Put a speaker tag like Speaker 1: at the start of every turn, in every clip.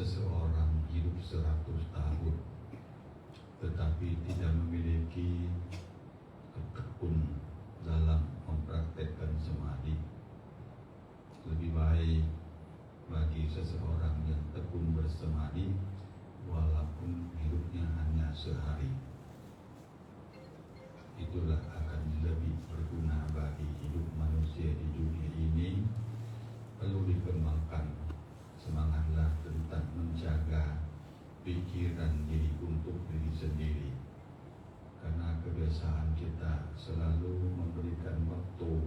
Speaker 1: seseorang hidup 100 tahun tetapi tidak memiliki tekun dalam mempraktekkan samadhi, lebih baik bagi seseorang yang tekun bersamadhi walaupun hidupnya hanya sehari. Itulah akan lebih berguna bagi hidup manusia di dunia ini. Perlu dikembangkan semangatlah tentang menjaga pikiran diri untuk diri sendiri, karena kebiasaan kita selalu memberikan waktu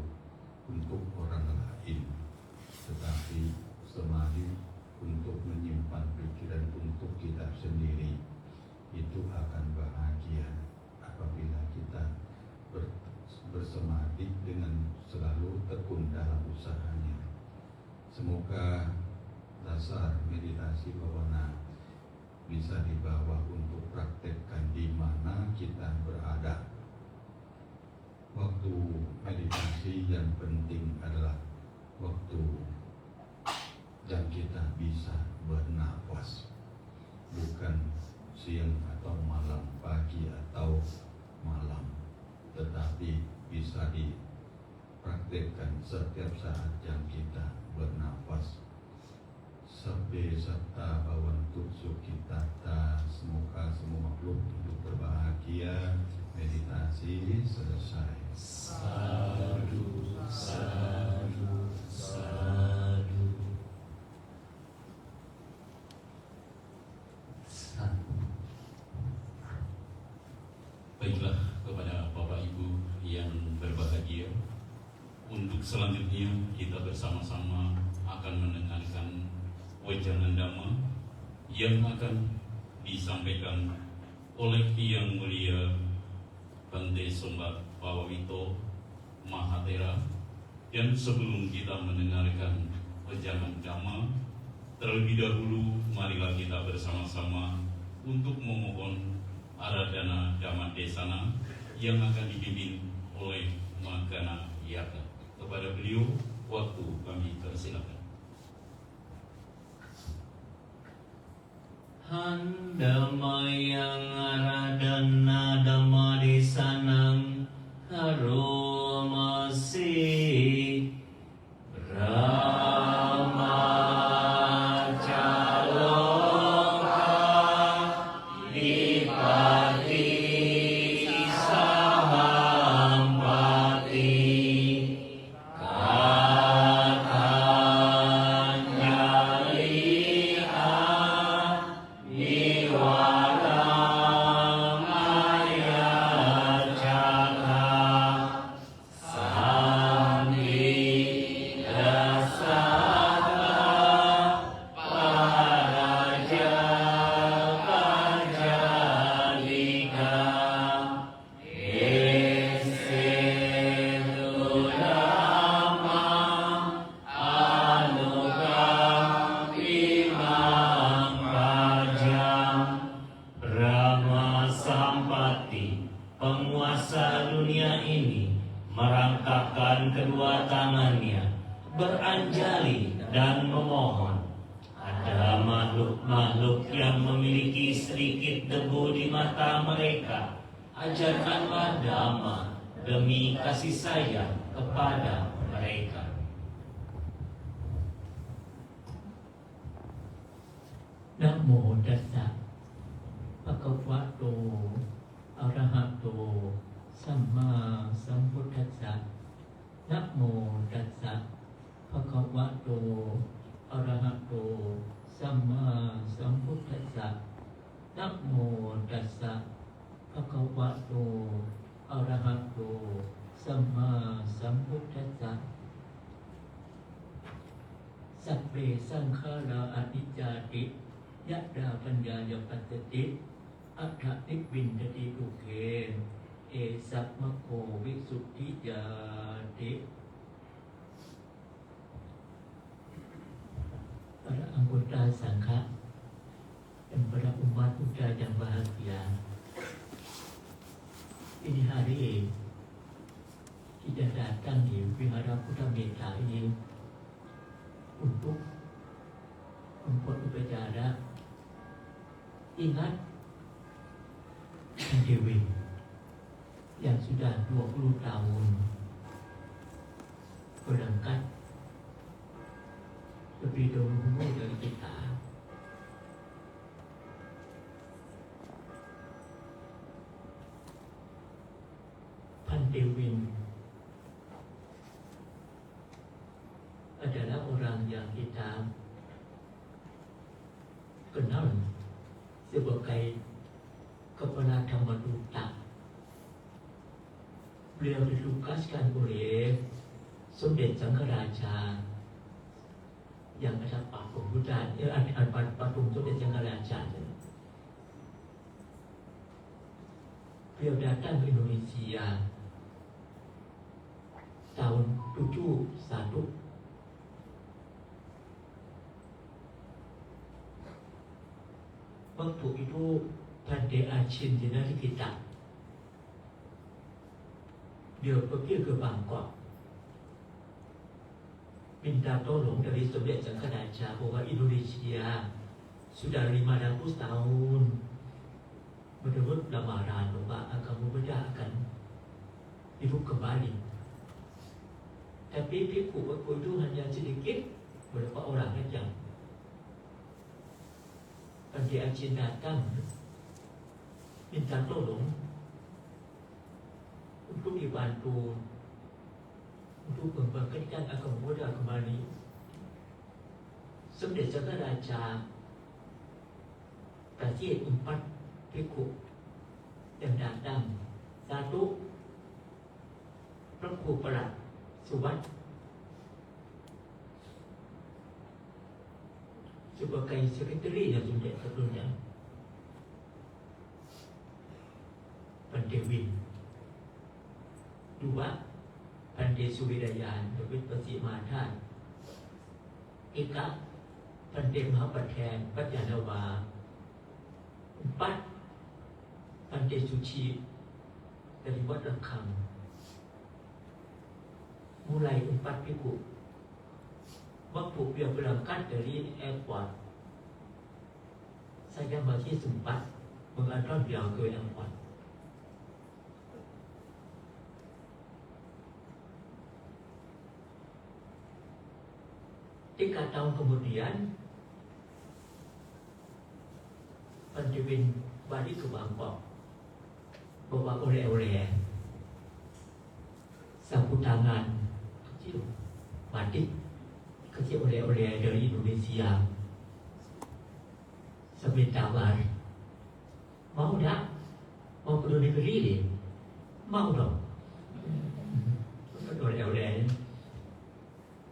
Speaker 1: untuk orang lain, tetapi samadhi untuk menyimpan pikiran untuk kita sendiri. Itu akan bahagia apabila kita bersamadhi dengan selalu tekun dalam usahanya. Semoga dasar meditasi bawana bisa dibawa untuk praktekkan di mana kita berada. Waktu meditasi yang penting adalah waktu yang kita bisa bernafas, bukan siang atau malam, pagi atau malam, tetapi bisa dipraktekkan setiap saat yang kita bernafas. Sabbe satta bhavantu sukhitata. Semoga semua makhluk hidup berbahagia. Meditasi selesai. Sadhu, sadhu, sadhu.
Speaker 2: Baiklah, kepada Bapak Ibu yang berbahagia, untuk selanjutnya kita bersama-sama akan mendengarkan wejangan Dhamma yang akan disampaikan oleh Yang Mulia Bante Sombat Bawawito Mahatera. Dan sebelum kita mendengarkan wejangan Dhamma, terlebih dahulu marilah kita bersama-sama untuk memohon Aradhana Dhamma Desana yang akan dipimpin oleh Magana Yaka. Kepada beliau, waktu kami persilakan.
Speaker 3: Handamayang Aradhana Dhamma Desanang Karomasi penguasa dunia ini merangkakkan kedua tangannya, beranjali dan memohon. Ada makhluk-makhluk yang memiliki sedikit debu di mata mereka. Ajarkanlah Dhamma demi kasih sayang kepada mereka. Namo tassa bhagavato arahato samma sambuddhassa. Namo tassa bhagavato arahato samma sambuddhassa. Namo tassa bhagavato arahato samma sambuddhassa. Sabbe sankhara anicca yada paññāya paccati attha nibbindati dukkhe esammako visuddhiyati. Para anggota sangha dan para umat Buddha yang bahagia, ini hari kita datang di Vihara Buddha Metta ini untuk membuat berbicara, ingat Dewi yang sudah 20 tahun berangkat lebih dahulu dari kita. Pandewin adalah orang yang kita kenal sebagai Kepala Dhamma Duta. Beliau ditugaskan oleh Sumdet Sanggharaja yang ada patung Buddha, patung Sumdet Sanggharaja. Beliau datang ke Indonesia tahun 71. Waktu itu Bhante Achin Jenari kita, dia pergi ke Bangkok, minta tolong dari Sumdet Sanggharaja bahwa Indonesia sudah 500 tahun menurut lamaran bahwa agama Buddha akan hidup kembali. Tapi bhikkhu waktu itu hanya sedikit, beberapa orang saja. Bhante Achin datang minta tolong untuk dibantu untuk membangkitkan agama Buddha kembali. Sumdet Sanggharaja kasih 4 bhikkhu yang datang. Satu, Prak Kru Parat Subat sebagai sekretari yang Sumdet sebelumnya. Pandewin. 2, Bhante Suwidayan David Pasimatan. 3, Bhante Mahapaten Patyanava. 4, Bhante Suci dari Wat Rekang. Mulai 4 bhikkhu. Waktu dia berangkat dari airport, saya masih sempat mengantar dia ke airport. Tiga tahun kemudian, Pandewin balik ke Bangkok, bawa oleh-oleh, sapu tangan kecil, batik, kasih oleh-oleh dari Indonesia. Sambil tawar, mau tak? Mau ke luar negeri? Mau dong. Oleh-oleh.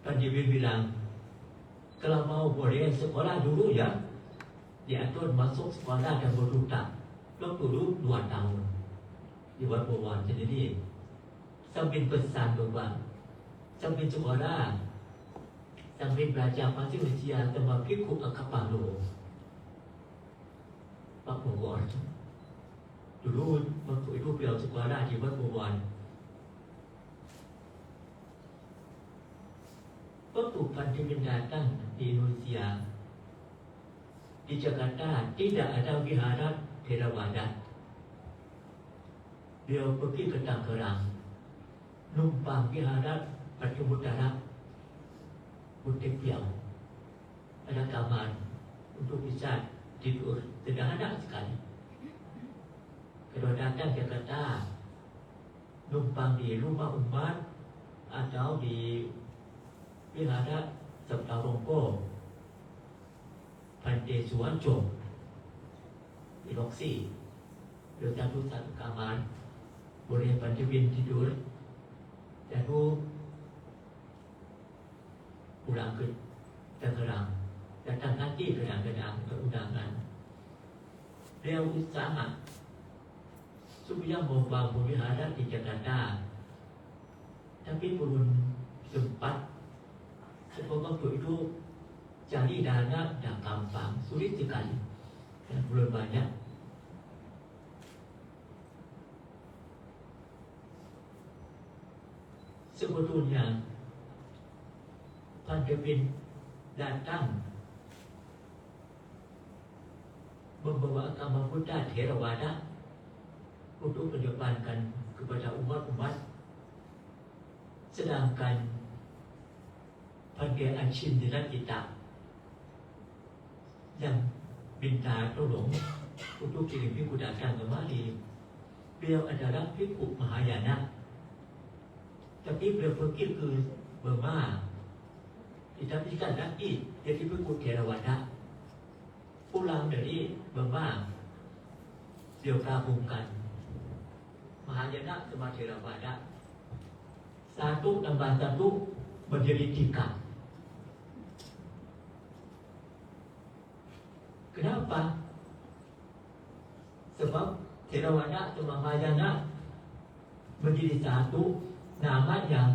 Speaker 3: Pandewin bilang, kalau mau boleh sekolah dulu ya. Diatur masuk sekolah dan berduta. Dulu 2 tahun di Wat Bawang sendiri. Sambil pesan bahwa sambil sekolah, sambil belajar bahasa Indonesia sama bhikkhu ke Kapalo, Pak Bawang. Dulu waktu itu beliau sekolah di Wat Bawang. Waktu Pandewin datang di Indonesia, di Jakarta tidak ada wihara Theravada. Beliau pergi ke Tangerang, numpang wihara Patimutara, Butik Piau. Ada kamar untuk bisa tidur, sederhana sekali. Kalau datang Jakarta, numpang di rumah umat atau di wihara Sabtarongko, Bhante Suwanco di Loksi. Beliau satu kamar, boleh Pandewin tidur, lalu pulang ke Tangerang, datang nanti kadang-kadang ke undangan. Beliau usaha supaya membangun wihara di Jakarta, tapi belum sempat. Sebab waktu itu cari dana dah gampang, sulit sekali dan belum banyak. Sebetulnya Pandewin datang membawa agama Buddha Theravada untuk menyebarkan kepada umat-umat, sedangkan Pandai Achin Dinan kita yang minta tolong untuk kirim Bhikkhu datang kemari. Beliau adalah Bhikkhu Mahayana, tapi beliau pergi ke Burma, ditapkan lagi jadi Bhikkhu Theravada. Pulang dari Burma, beliau gabungkan Mahayana sama Theravada, satu tambah satu menjadi 3. Kenapa? Sebab Theravada sama Mahayana menjadi satu, namanya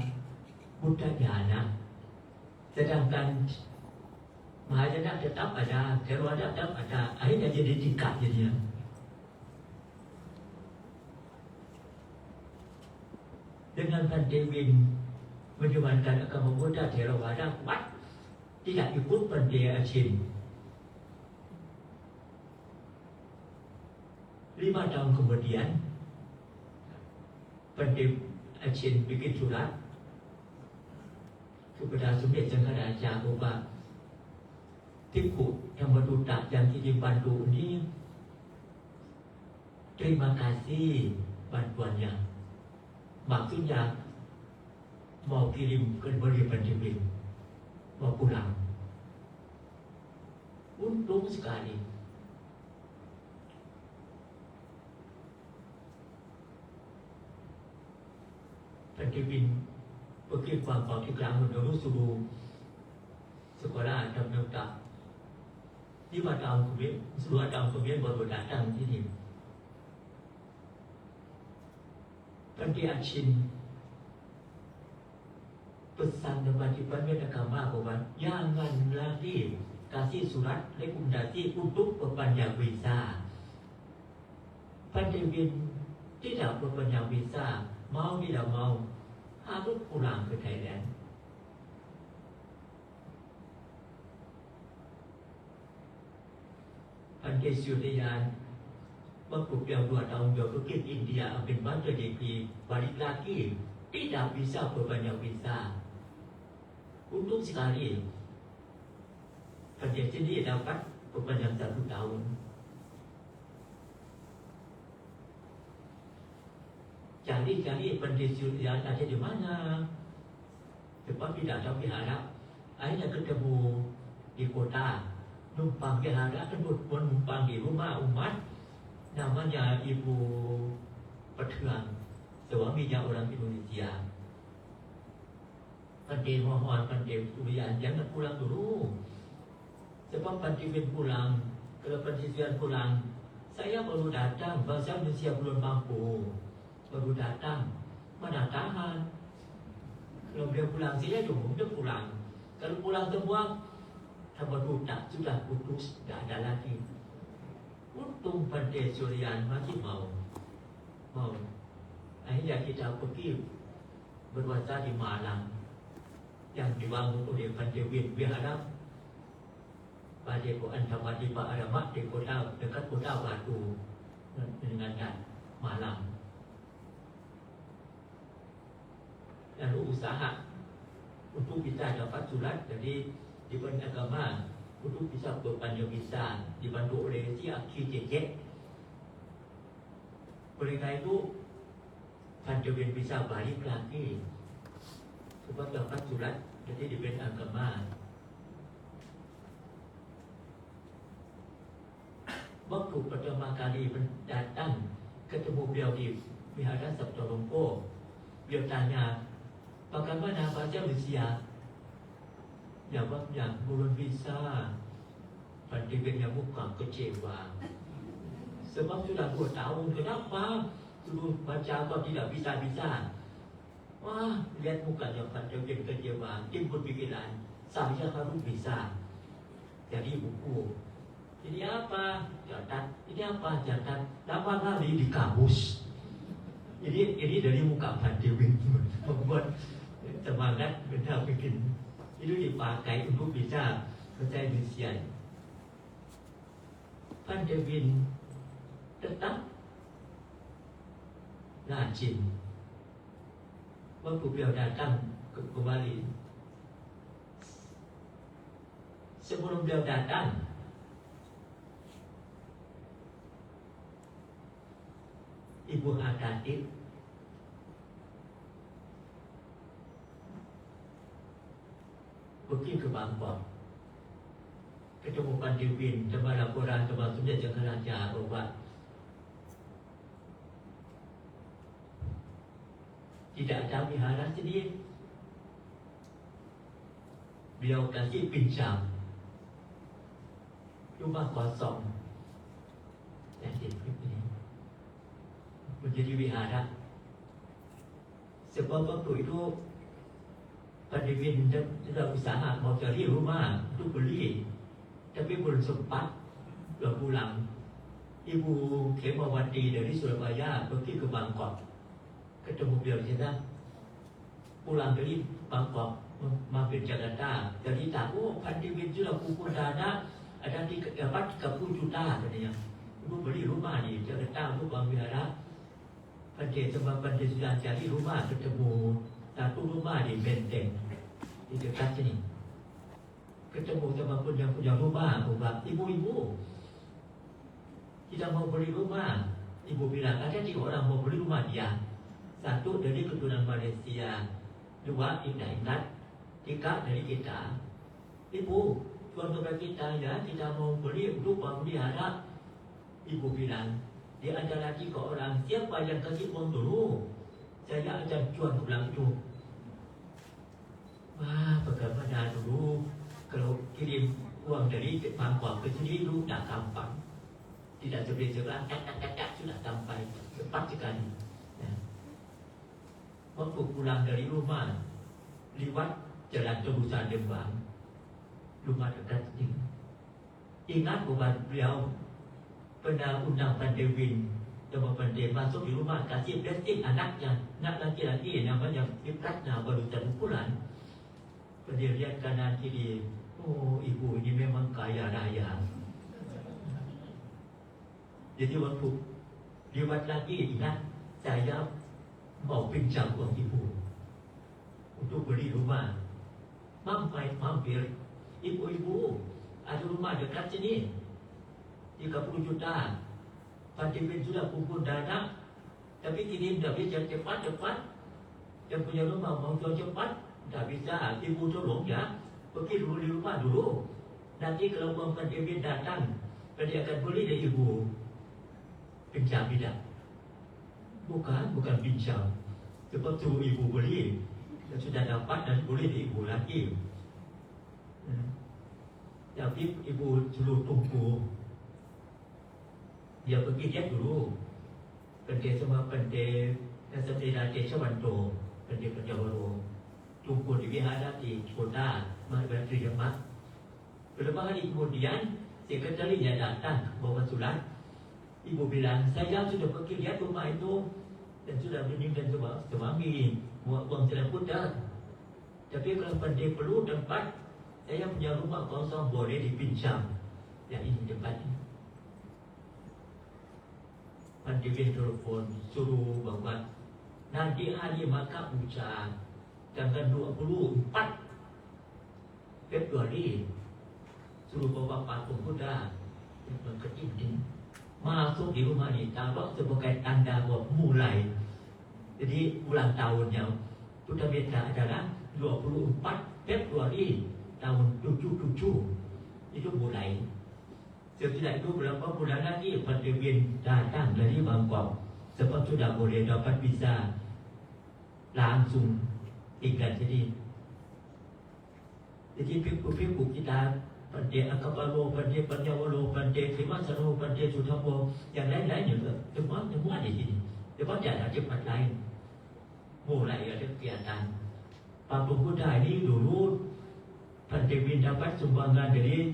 Speaker 3: Buddha Dhyana. Sedangkan Mahayana tetap ada, Theravada tetap ada, akhirnya jadi 3 jadinya. Dengan Pandai Win menyebarkan agama Buddha Theravada kuat, tidak ikut Pandai Achin. 5 tahun kemudian Pandai Achin bikin surat kepada Sumedh Sangkaraja bahwa Bhikkhu yang berduta yang dibantu ini terima kasih bantuannya. Maksudnya mau kirim ke Pandai Win, mau pulang. Untung sekali Pandai Win pergi kuang-kuang di Kelang dulu suruh sekolah dan menduta. 5 tahun kemudian, 10 tahun kemudian baru datang sini. Pandai Achin pesan kepada Departemen Agama bahwa jangan lagi kasih surat rekomendasi untuk perpanjang visa. Pandai Win tidak perpanjang visa, mau tidak mau harus pulang ke Thailand. Pandai Suryan waktu beliau 2 tahun dia pergi ke India ambil Master Degree, balik lagi tidak bisa perpanjang visa. Untung sekali Pandai sendiri dapat perpanjang 1 tahun. Cari-cari Pandai Suryan ada di mana, sebab tidak tahu wihara. Akhirnya ketemu di kota, numpang wihara, kemudian numpang di rumah umat, namanya Ibu Petuang, suaminya orang Indonesia. Pandai mohon Pandai Suryan jangan pulang dulu, sebab Pandai Win pulang, kalau Pandai Suryan pulang, saya baru datang, bangsa Indonesia belum mampu, baru datang, mana tahan. Kalau dia pulang, saya dulu dia pulang. Kalau pulang semua, tambah duta sudah putus, tidak ada lagi. Untung Pandai Suryan masih mau. Akhirnya kita pergi berpuasa di Malang yang dibangun oleh Pandai Win Wihara Padepokan Dhammadippa Arama di kota dekat kota Batu dengan Malang. Lalu usaha untuk bisa dapat surat dari Departemen Agama untuk bisa berpanjang visa dibantu oleh si Aki Cecek. Oleh karena itu Pandai Win bisa balik lagi sebab dapat surat dari Departemen Agama. Waktu pertama kali datang ketemu beliau di Wihara Sabtolongko, beliau tanya, bagaimana bahasa Rusia? Jawabnya, belum bisa. Pandai Win yang muka kecewa. Sebab sudah 2 tahun, kenapa? Suruh baca kok tidak bisa-bisa. Wah, lihat mukanya Pandai Win kecewa. Timbul pikiran, saya harus bisa. Jadi buku. Ini apa? Catat. Ini apa? Catat. 8 kali di kamus. Ini dari muka Pandai Win membuat semangat benar bikin itu dipakai untuk bisa bahasa Indonesia. Pan Devin tetap rajin. Waktu beliau datang kembali, sebelum beliau datang, Ibu Hadatit pergi ke Bangkok, ketemu Pan Devin, terima laporan Tuan Sumber Jangka Raja bahwa tidak ada wihara sendiri. Beliau kasih pinjam rumah kosong dan ini menjadi wihara. Sebab waktu itu Pak Devin sudah usaha mau cari rumah untuk beli, tapi belum sempat. Belum pulang. Ibu Kemawati dari Surabaya pergi ke Bangkok, ketemu beliau di sana. Pulang dari Bangkok mampir Jakarta, jadi tahu Pak Devin sudah kumpul dana ada 30 juta katanya. Ibu beli rumah di Jakarta untuk Bang Wihara. Pandai sama pandai sudah cari rumah, ketemu satu rumah di Benteng di dekat sini. Ketemu sama pun yang punya rumah, bahwa ibu-ibu tidak mau beli rumah. Ibu bilang ada 3 orang mau beli rumah dia. Satu dari keturunan Malaysia, 2 Indah-Indah, 3 dari kita. Ibu, tuan kepada kita ya, kita mau beli untuk Bang Wihara. Ibu bilang, dia ada lagi ke orang, siapa yang kasih uang dulu? Saya akan jual pulang itu. Wah, bagaimana dulu kalau kirim uang dari Bangkok ke sini dulu tak gampang. Tidak seperti sebelah, sudah sampai cepat sekali. Ya. Waktu pulang dari rumah, lewat jalan terusan Lembang, rumah dekat ini. Ingat bahwa beliau pernah undang Pan Devin sama Pan Devin masuk di rumah, kasih blessing anaknya, anak laki-laki namanya Pratna baru terpukulan. Dia lihat kanan kiri, oh ibu ini memang kaya raya. Jadi waktu lewat lagi, ingat saya mau pinjam uang ibu untuk beli rumah. Mampir, ibu-ibu ada rumah dekat sini, 30 juta. Pak Devin sudah kumpul dana, tapi kirim tak bisa cepat-cepat. Yang punya rumah mau jual cepat, tak bisa. Ibu tolong ya, pergi dulu di rumah dulu. Nanti kalau Pak Devin datang, dia akan beli dari ibu. Pinjam tidak? Bukan pinjam. Sebab suruh ibu beli, dan sudah dapat dan boleh dari ibu lagi. Tapi ibu suruh tunggu. Dia pergi lihat dulu. Pendek sama pendek Nasabila Desa Wanto, pendek Penjawaro. Tunggu di wihara di kota Mahbatri Demak. Beberapa hari kemudian, sekretarinya datang bawa surat. Ibu bilang, saya sudah pergi lihat rumah itu dan sudah meninggal suami, buat uang jalan putar. Tapi kalau pendek perlu tempat, saya punya rumah kosong boleh dipinjam. Yang ini tempat ini. Pan Devin telepon suruh bahwa nanti hari maka ucap tanggal 24 Februari suruh bawa patung kuda ke dinding masuk di rumah ini, taruh sebagai tanda bahwa mulai. Jadi ulang tahunnya sudah beda adalah 24 Februari tahun 77 itu mulai. Setelah itu berapa bulan lagi Pan Devin datang dari Bangkok. Sebab sudah boleh dapat visa langsung tinggal jadi. Jadi piku-piku kita Pandai Akapalo, Pandai Panjawalo, Pandai Trimasano, Pandai Sudhapo, yang lain-lain juga semua di sini. Sebab tidak ada tempat lain. Mulai ada kegiatan. Patung kuda ini dulu Pan Devin dapat sumbangan dari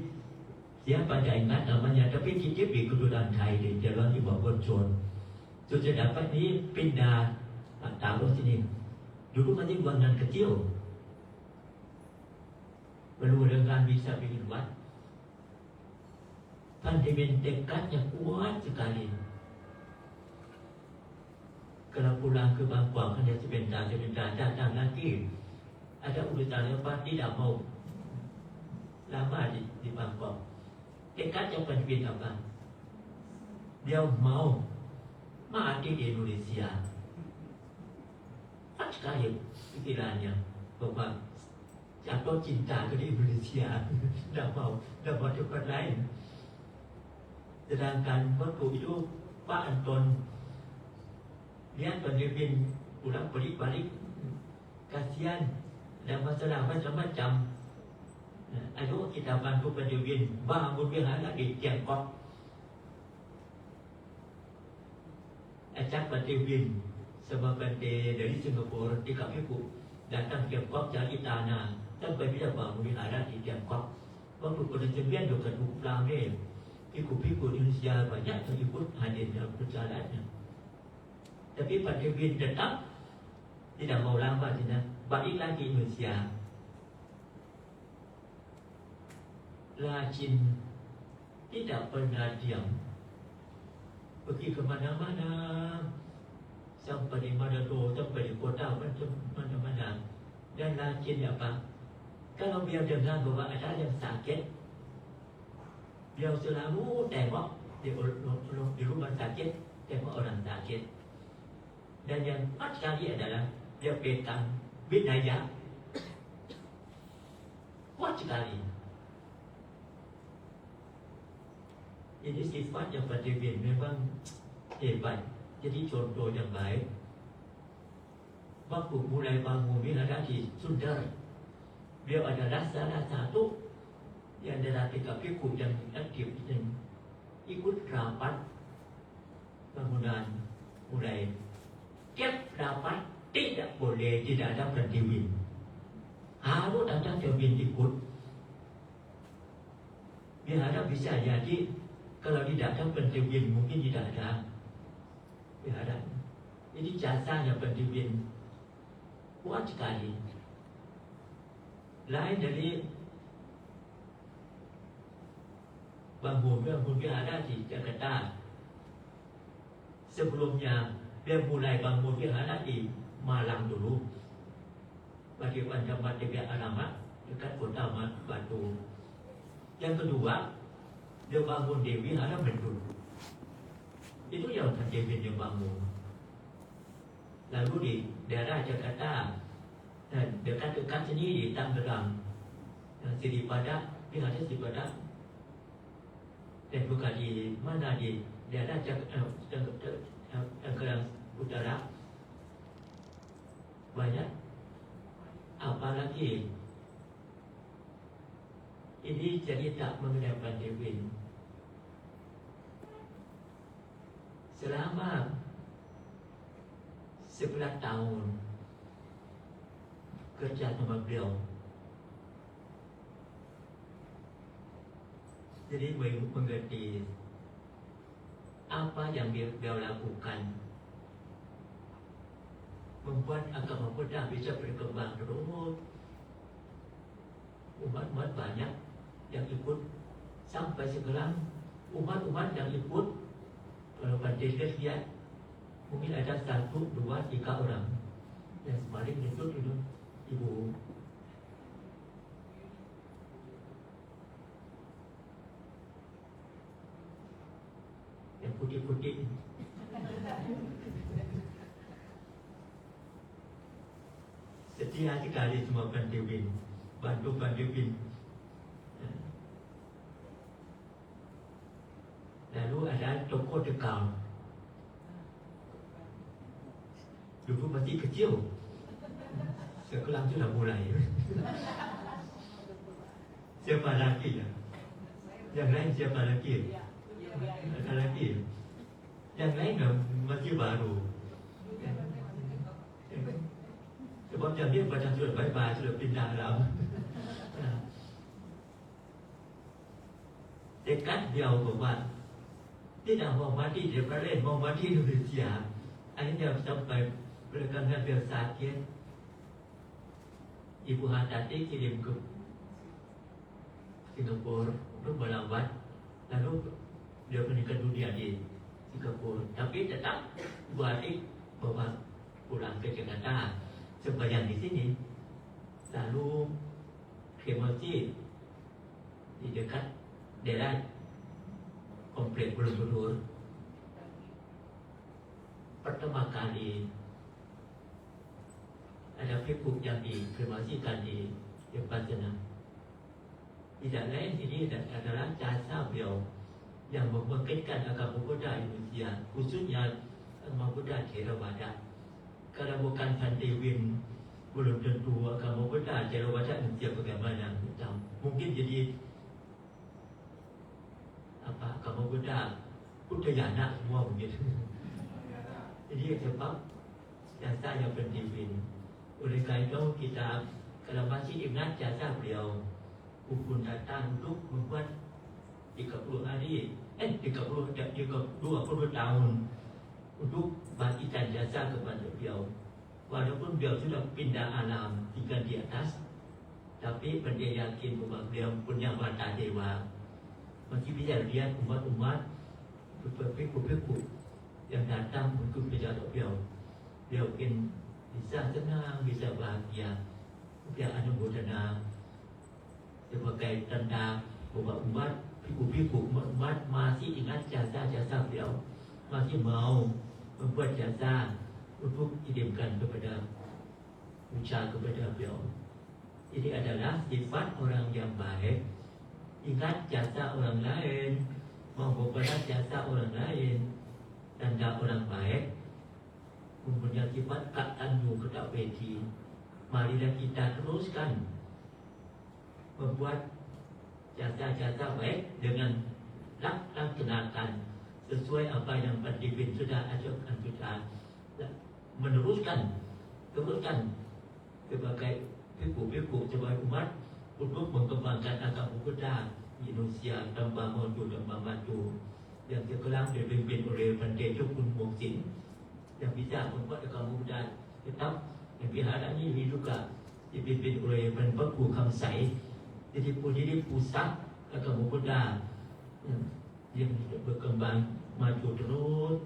Speaker 3: siapa tak ingat namanya, tapi titip di kedudukan Thai di Jalan Ibu Bocor. Sudah dapat ni pindah taruh sini. Dulu masih ruangan kecil. Perlu dengan bisa bikin buat. Pandemin tekadnya kuat sekali. Kalau pulang ke Bangkok hanya sebentar datang lagi. Ada urusan apa tidak mau lama di Bangkok. Tekadnya Pandemin apa? Dia mau mati di Indonesia. Kuat sekali pikirannya bahwa jatuh cinta ke Indonesia. Tidak mau tempat lain. Sedangkan waktu itu Pak Anton lihat Pandemin pulang balik-balik, kasihan, ada masalah macam-macam. Ayo kita bantu Pandemin bangun wihara di Tiongkok. Ajak Pandemin sama Bante dari Singapura 3 minggu datang Tiongkok cari tanah sampai bisa bangun wihara di Tiongkok. Waktu pada 1926 ni, Piku-piku Indonesia banyak yang ikut hadir dalam perjalanannya. Tapi Pandemin tetap tidak mau lama saja balik lagi Indonesia. Rajin tidak pernah diam, pergi ke mana-mana, sampai di Manado, sampai di kota mana-mana. Dan rajin apa? Kalau dia dengar bahwa ada yang sakit, dia selalu tengok di rumah sakit, tengok orang sakit. Dan yang kuat sekali adalah dia pegang bidaya, kuat sekali. Jadi sifat yang Pandemin memang hebat. Jadi contoh yang baik. Waktu mulai bangun wihara di Sundar, dia adalah salah satu yang adalah 3 piku yang aktif dan ikut rapat bangunan mulai. Tiap rapat tidak boleh tidak ada Pandemin. Harus ada Pandemin ikut. Wihara bisa jadi kalau tidak ada Pandemin mungkin tidak ada wihara. Jadi jasanya Pandemin kuat sekali. Lain dari bangun wihara di Jakarta. Sebelumnya dia mulai bangun wihara di Malang dulu. Bagi Panjamat Dekat Alamat dekat kota Batu. Yang kedua, dia bangun di wihara Bendul. Itu yang Pandemin yang bangun. Lalu di daerah Jakarta dan dekat-dekat sini di Tangerang, Siripada, wihara Siripada. Dan juga di mana di daerah Tangerang Utara banyak. Apalagi ini cerita mengenai Pandemin. Selama 11 tahun kerja sama beliau, jadi mengerti apa yang beliau lakukan, membuat agama Buddha bisa berkembang terus. Umat-umat banyak yang ikut sampai sekarang. Umat-umat yang ikut, kalau Pandemin lihat mungkin ada 1, 2, 3 orang yang paling itu ibu. Yang putih-putih. Setia sekali semua Pandemin, bantu Pandemin. Lalu ada tokoh Tegal. Dulu masih kecil, sekarang sudah mulai. Siapa lagi ya? Yang lain siapa lagi? Ada lagi. Yang lain masih baru. Sebab dia baca surat bye-bye, sudah pindah dalam. Tekad dia bahwa tidak mau mati di Bali, mau mati di Indonesia. Akhirnya sampai karena dia sakit, Ibu Hatati kirim ke Singapura untuk merawat. lalu dia meninggal dunia di Singapura. Tapi tetap balik bawa pulang ke Jakarta, sembahyang di sini, lalu ke masjid di dekat daerah komplek Borobudur. Pertama kali ada fikuk yang dikremasikan di tempat sana. Tidak lain ini adalah jasa beliau yang membangkitkan agama Buddha Indonesia, khususnya agama Buddha Theravada. Kalau bukan Santiwin, belum tentu agama Buddha Theravada Indonesia bagaimana. Mungkin jadi agama Buddha Buddhayana semua mungkin. Jadi sebab jasa yang penting. Oleh karena itu kita kalau masih ingat jasa beliau, Upun datang untuk membuat 30 hari, 20 tahun untuk bagikan jasa kepada beliau. Walaupun beliau sudah pindah alam, tinggal di atas, tapi beliau yakin bahwa beliau punya mata dewa, masih bisa lihat umat-umat berpiku-piku yang datang untuk menjaga beliau. Beliau mungkin bisa tenang, bisa bahagia. Dia anumodana sebagai tanda bahwa umat piku-piku, umat masih ingat jasa-jasa beliau, masih mau membuat jasa untuk kirimkan kepada ucap kepada beliau. Ini adalah sifat orang yang baik, ingat jasa orang lain, mau membalas jasa orang lain. Tanda orang baik mempunyai sifat tak tangguh ketak beti. Marilah kita teruskan membuat jasa-jasa baik dengan laksanakan sesuai apa yang Pandipin sudah ajarkan kita, meneruskan sebagai biku-biku sebagai umat untuk mengembangkan agama Buddha di Indonesia tanpa maju tanpa maju, yang sekarang dipimpin oleh Pandai Chokun Moksin yang bisa membuat agama Buddha tetap yang biara ini juga dipimpin oleh Panpaku Kamsai. Jadi pusat agama Buddha yang berkembang maju terus,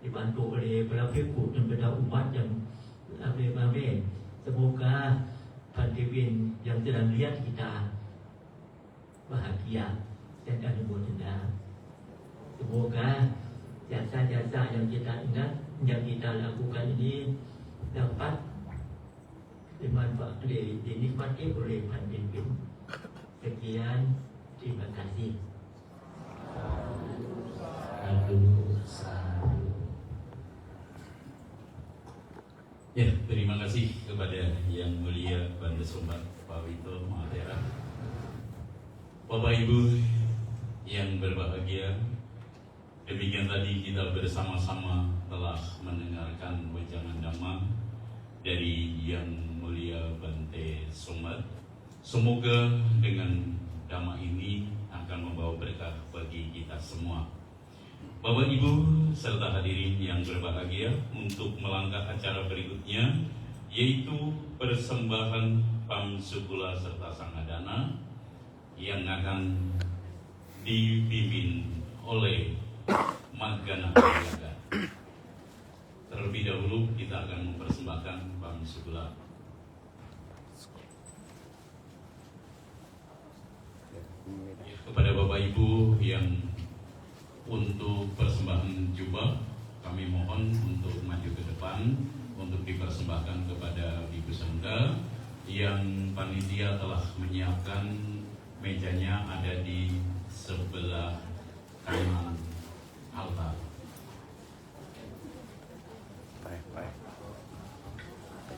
Speaker 3: dibantu oleh para biku dan para umat yang ramai-ramai. Semoga Pandipin yang sedang lihat kita bahagia dan anumodana. Semoga jasa-jasa yang kita ingat, yang kita lakukan ini dapat dinikmati oleh Pandipin. Sekian, terima kasih.
Speaker 2: Ya, terima kasih kepada Yang Mulia Banda Sumbat Pak Wito Mahatera. Bapak Ibu yang berbahagia, demikian tadi kita bersama-sama telah mendengarkan wejangan dhamma dari Yang Mulia Bante Sumbat. Semoga dengan dhamma ini akan membawa berkah bagi kita semua. Bapak Ibu serta hadirin yang berbahagia, untuk melangkah acara berikutnya, yaitu persembahan Pamsukula serta Sangadana yang akan dipimpin oleh Magana Prayaga. Terlebih dahulu kita akan mempersembahkan Pamsukula. Kepada Bapak Ibu yang untuk persembahan jubah, kami mohon untuk maju ke depan untuk dipersembahkan kepada Ibu Senda. Yang panitia telah menyiapkan mejanya ada di sebelah kanan altar.
Speaker 4: Baik.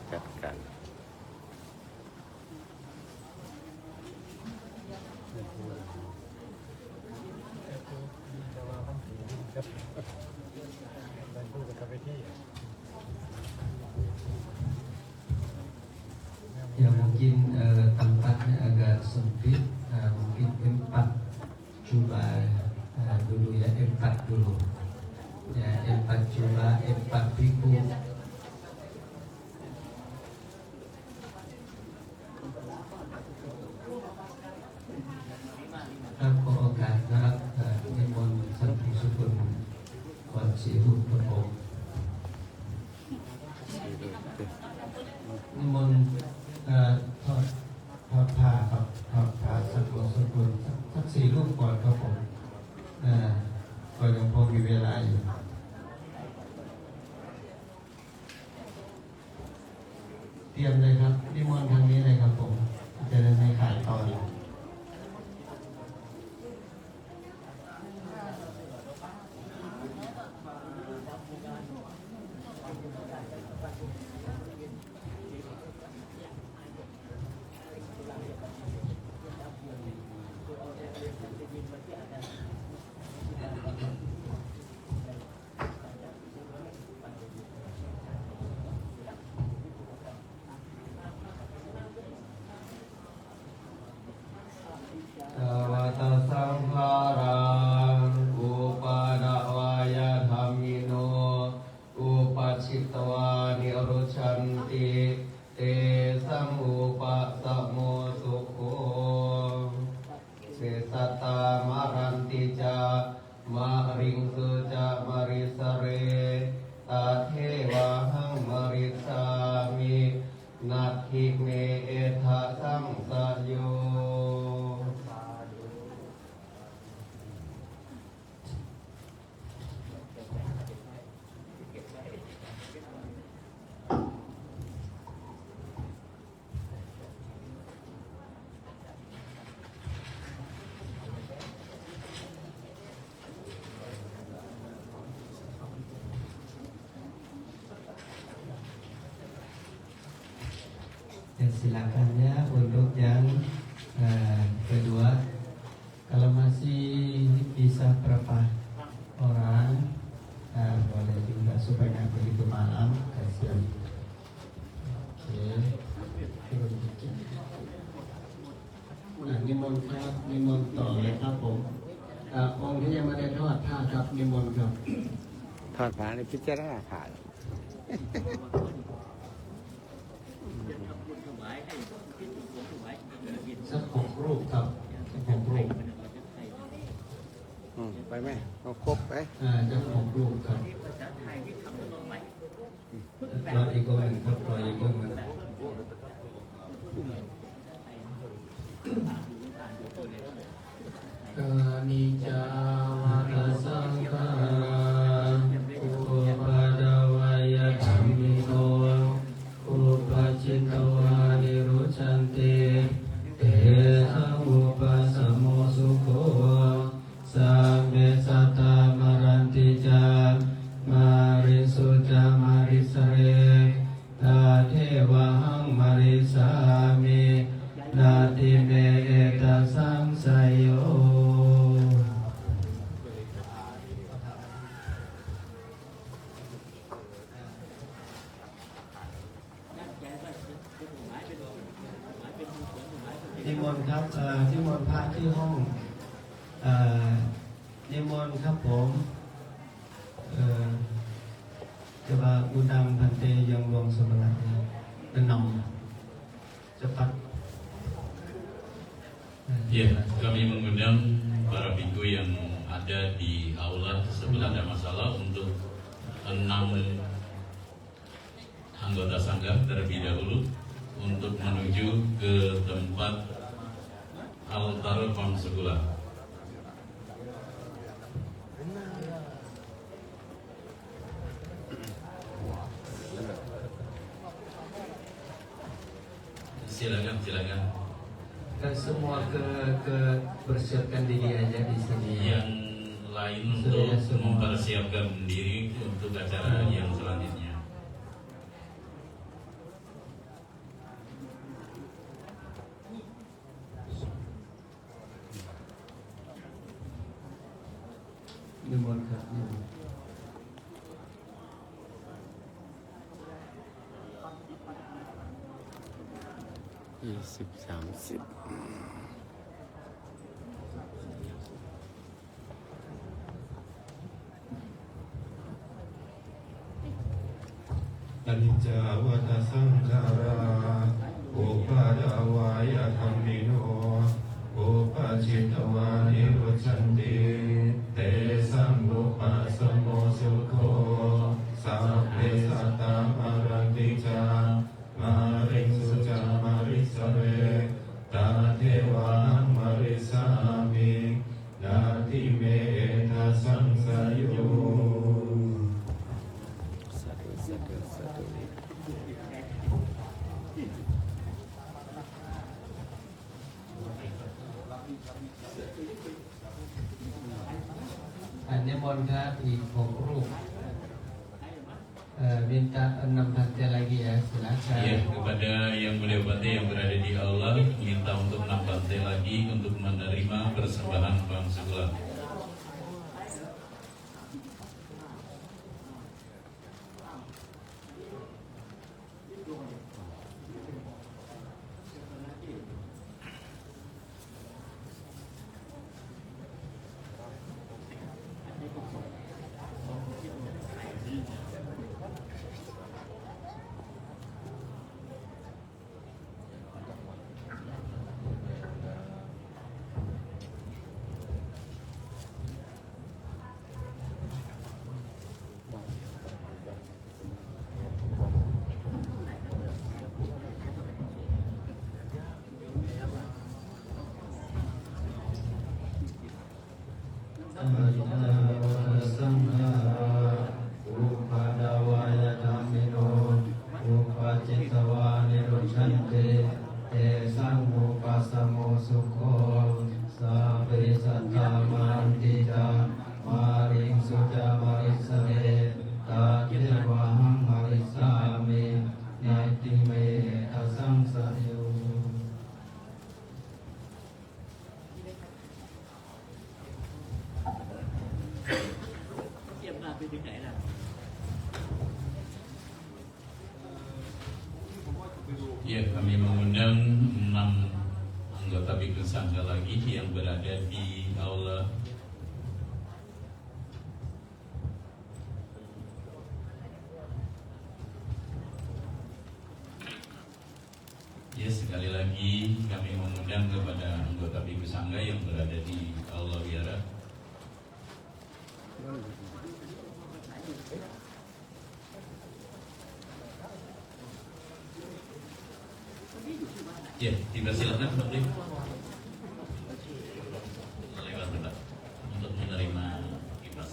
Speaker 4: Dekatkan.
Speaker 5: Ya mungkin tempatnya agak sempit, mungkin 4 coba dulu ya, 4 dulu ya, 4 coba 4 piku. Aku ogat ทอดผ้าสักกุลสัก4 รูปก่อนครับผมก็ยังพอมีเวลาอยู่เตรียมเลยครับนิมนต์ทางนี้เลยครับผมจะได้ไม่ขาดตอนสวัสดิสังฆารังอุปาดาวายธรรมิโนอุปัชชิตวานิรุชันติเตสังอุปสัมโมสุโขเสสตามารันติจามาริงสุจามาริสเรตาเทวะหังมาริสามินัตถิเมเอทะสังสะโยDan silakannya untuk yang kedua, kalau masih bisa berapa orang, boleh juga supaya begitu malam, kasihan. Oke, turun dikit. Nah, นิมนต์ครับนิมนต์ต่อเลยครับผมองค์ที่ยังไม่ได้ทอดผ้าครับนิมนต์ครับ
Speaker 4: ทอดผ้าในพิจารณาขาด
Speaker 5: สัก6 รูปครับสัก6 รูป
Speaker 4: ไปไหมเอาครบไป
Speaker 5: จะ6 รูปครับรออีกองหนึ่งครับรออีกองหนึ่งกานิจาวาตสังฆาอุปาดาวายธรรมิโนอุปัชชิตวานิรุชันติเตสังอุปสัมโมสุโขสัมเมสัตตามารันติจามาริสุจามาริสเรตาเทวะหังมาริสามินาติเมเอตสังสยโยนิมนต์ครับนิมนต์พระที่ห้องนิมนต์ครับผมcoba undang Bante yang luang sebelahnya enam cepat.
Speaker 2: Ya, kami mengundang para biku yang ada di aula sebelah ada masalah untuk 6 anggota sangga terlebih dahulu untuk menuju ke tempat altar Pangsegula. Silakan.
Speaker 5: Dan semua bersiapkan diri aja di sini.
Speaker 2: Yang lain untuk mempersiapkan diri untuk acara yang selanjutnya.
Speaker 5: Nimon Kak.
Speaker 4: 20-30
Speaker 1: อนิจจาวัฏสังขาราอุปาดาวายธรรมิโนอุปัชชิตวานิรุชันติเตสังอุปสัมโมสุโขสัพเพสัตตามารันติจามาริงสุจามาริสเรตาเท วะหังมริสามินาทิเมทัสสังสโย
Speaker 4: สาธุสาธุสาธุ
Speaker 5: นิมนต์ครับอีก6 รูปminta 6 bante lagi ya silakan.
Speaker 2: Ya, kepada yang beliau bante yang berada di aula minta untuk 6 bante lagi untuk menerima persembahan Bang Segulah. Ya, kami mengundang 6 anggota Biksu Sangga lagi yang berada di aula. Ya, sekali lagi kami mengundang kepada anggota Biksu Sangga yang berada di aula wihara. Ya, dipersilakan Pak Bli. Lewat Pak untuk menerima kipas.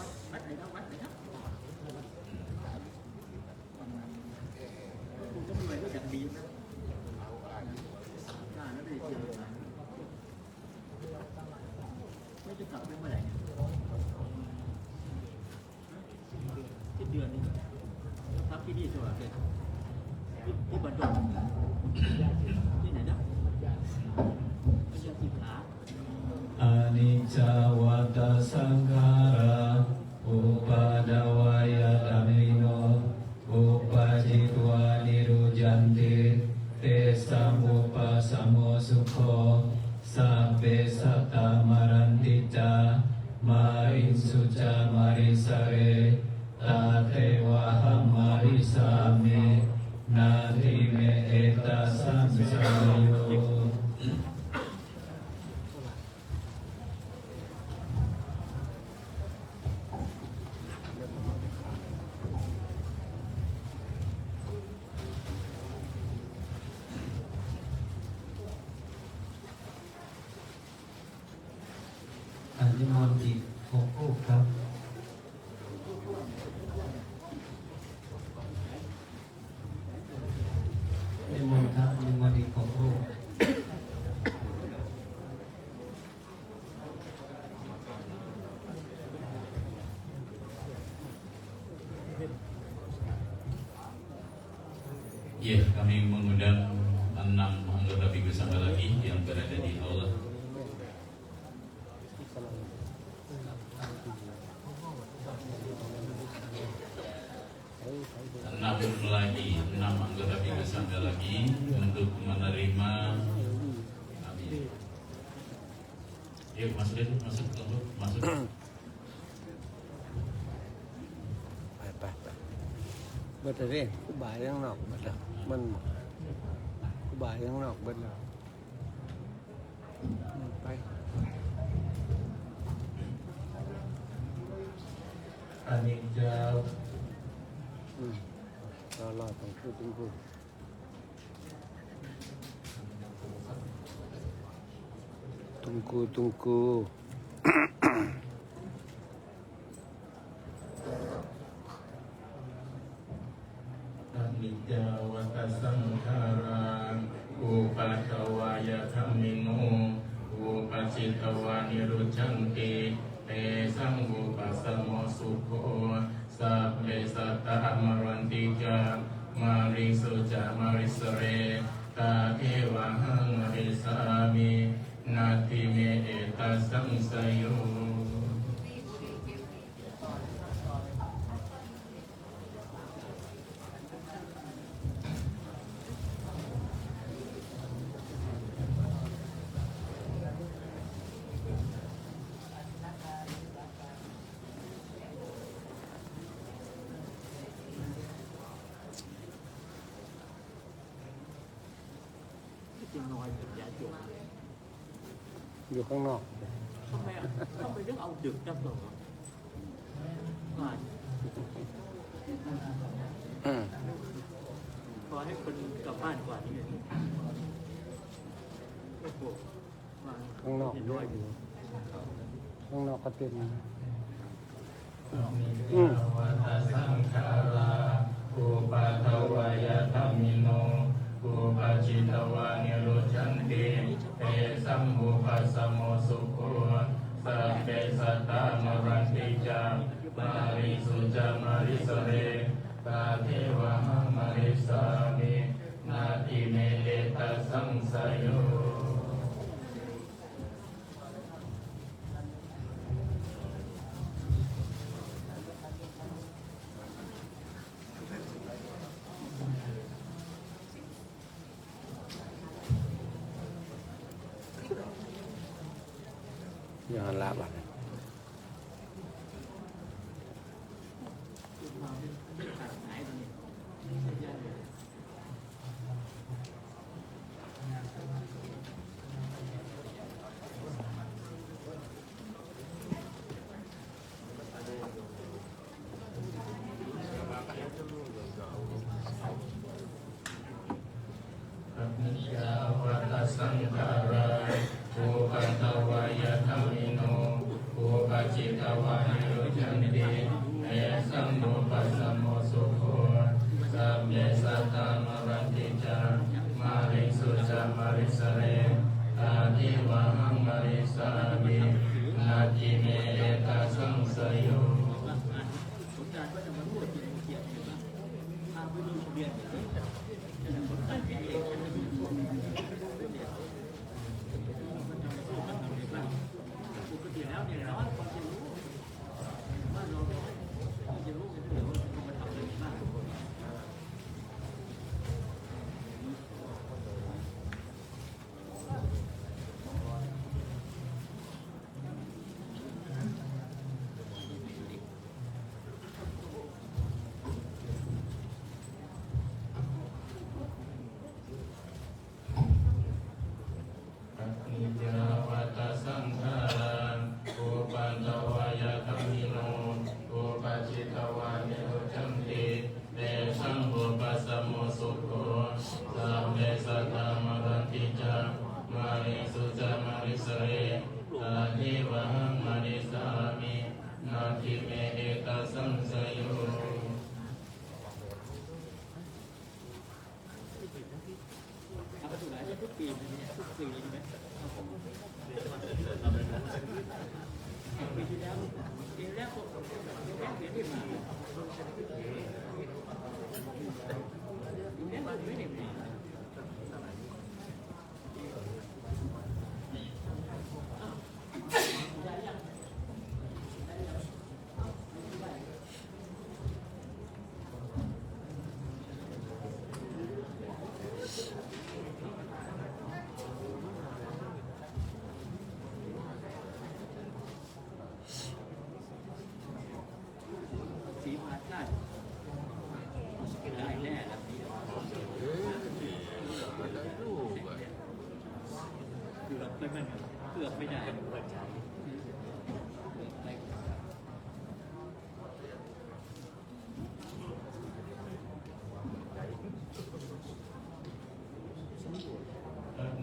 Speaker 2: Anicca wata sanghara upadawaya damino upajitwa nirujanti te samupasamo sukho sabbe satta marantica marin suca marisare tate waham marisame nati me eta samsayo.นิมนต์อีก6 รูปครับนิมนต์ครับนิมนต์อีก6 รูปYa, kami mengundang 6 anggota Biksu Sangga lagi yang berada di aula. 6 lagi, 6 anggota Biksu Sangga lagi untuk menerima. Amin. Yuk masuk deh, masuk kelompok, masuk.
Speaker 4: ไปเบิดเลยกูบ่ายยังนอกเบิดแล้วมันกูบ่ายยังนอกเบิดแล้วไป
Speaker 5: อันนี้จะ
Speaker 4: รอต้องพูดถึงพูด Tunggu.
Speaker 1: นิจจาวัตสังขารังอุปัฏฐวายธัมมิโนอุปัชชิตวานิรุชันติเตสังอุปัสสโมสุโขสัพเพสัตตะมรันติจามาริสุจามาริสเรตาเทวะหังมริสามินาทิเมเอตัสสังสยโย
Speaker 3: จริงน้อยเป็นยาจบ
Speaker 4: อยู่ข้างนอก
Speaker 3: ทำไมต้องเอาดึกจังหรอว่า ขอให้คนกลับบ้านก่อนนี่โอ้โห
Speaker 4: ข้างนอกเยอะอยู่ข้างนอกก็เต็ม
Speaker 1: นิจจาวัตสังขาราอุปัฏฐวายธัมมิโนอุปัชชิตวานิโรจันติเตสัมอุปัสสโมสุโขสัพเพสัตตามรันติจามาริสุจามาริสเรตาเทวะหังมาริสามินาทิเมเอตัสสังสยโย
Speaker 4: Jangan laban.
Speaker 3: เกือบไม่ได้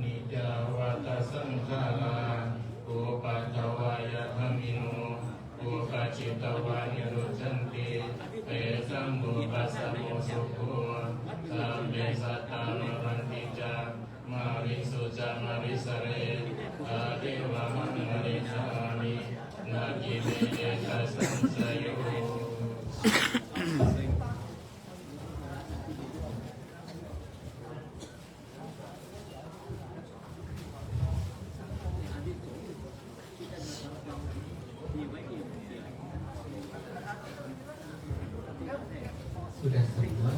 Speaker 1: นิจจาวัตสังขารา
Speaker 2: Pare Adeva Mangalinani Nagime Eka Sansayo.
Speaker 5: Sudah terima.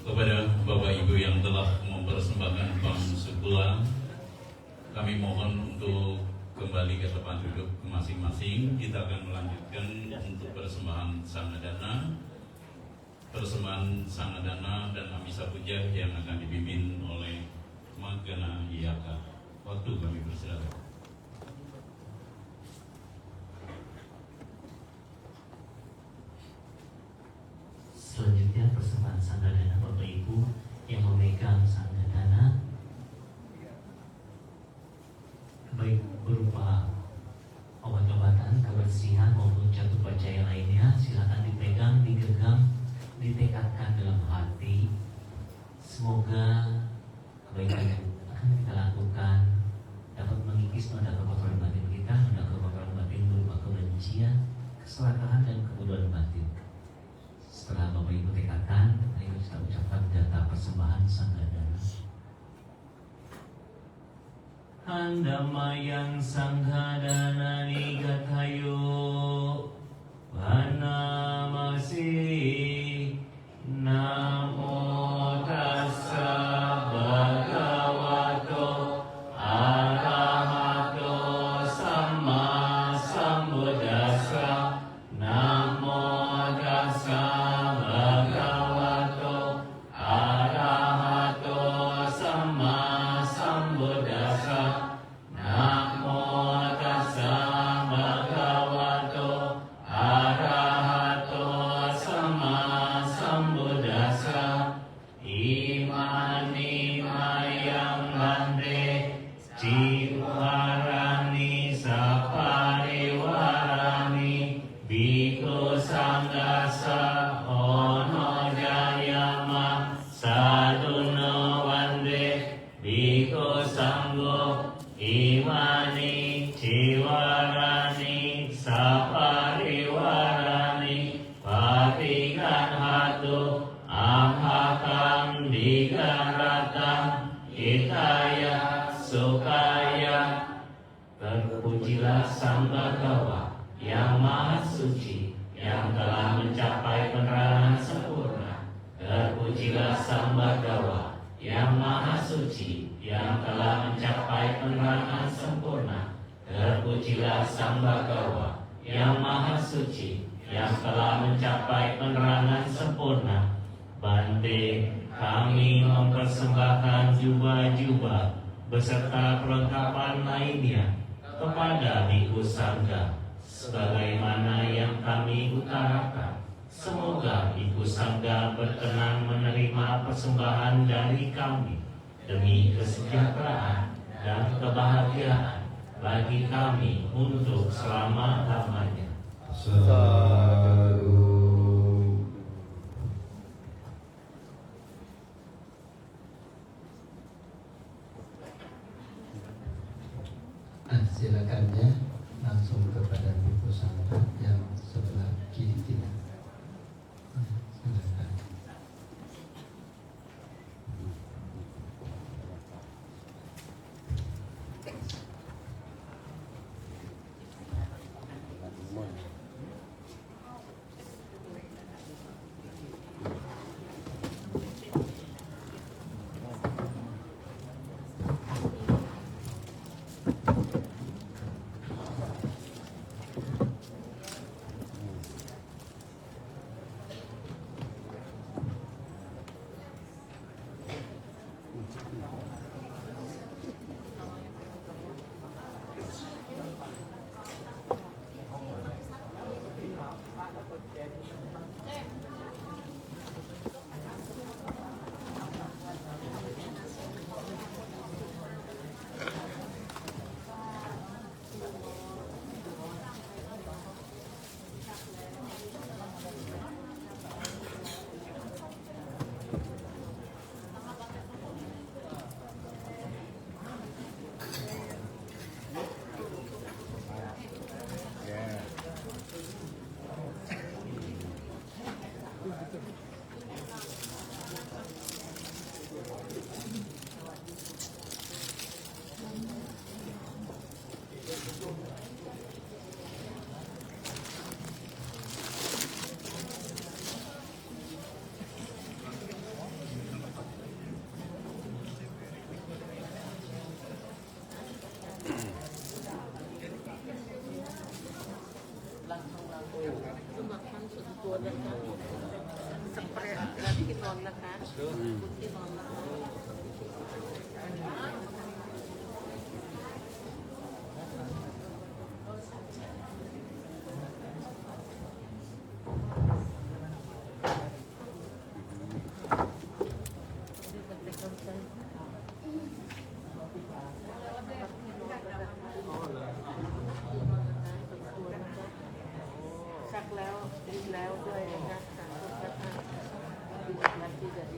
Speaker 2: Kepada Bapak Ibu yang telah mempersembahkan bank sebulan, kami mohon untuk kembali ke tempat duduk masing-masing. Kita akan melanjutkan untuk persembahan sangadana, dan Amisa Puja yang akan dipimpin oleh Magana Iyaka. Waktu kami persilakan.
Speaker 3: Selanjutnya persembahan sangadana, Bapak Ibu yang memegang sangadana baik berupa obat-obatan, kebersihan maupun jatuh percaya lainnya, silakan dipegang, digenggam, ditekadkan dalam hati. Semoga kebaikan yang akan kita lakukan dapat mengikis noda kekotoran batin kita, noda kekotoran batin berupa kebencian, keserakahan dan kebodohan batin. Setelah Bapak Ibu tekadkan, ayo kita ucapkan data persembahan sangadana. Handamayang sanghadana nigathayo Vanamasi Namo tassa bhagavato arahato samma sambuddhassa. Namo tassa bhagavato arahato samma sambuddhassa. Namo tassa bhagavato arahato samma sambuddhassa. Imani mayang bande civarani sapariwarani bhikkhu sanghassa ono jayama sadhuno vande bhikkhu sangho. Imani civarani sapariwarani patikan hatu amhakam digaratam hitaya sukaya. Terpujilah Sang Bhagawa yang Maha Suci, yang telah mencapai penerangan sempurna. Terpujilah Sang Bhagawa yang Maha Suci, yang telah mencapai penerangan sempurna. Terpujilah Sang Bhagawa yang Maha Suci, yang telah mencapai penerangan sempurna. Bante, kami mempersembahkan jubah-jubah beserta perlengkapan lainnya kepada Bhikkhu Sangha sebagaimana yang kami utarakan. Semoga Bhikkhu Sangha berkenan menerima persembahan dari kami demi kesejahteraan dan kebahagiaan bagi kami untuk selama-lamanya.
Speaker 1: Sadhu.
Speaker 5: Silakannya langsung kepada Bhikkhu Sangha yang sebelah kiri kita. Silakan.
Speaker 6: ชักแล้วดีแล้วด้วยนะคะสาธุค่ะวันที่จะดี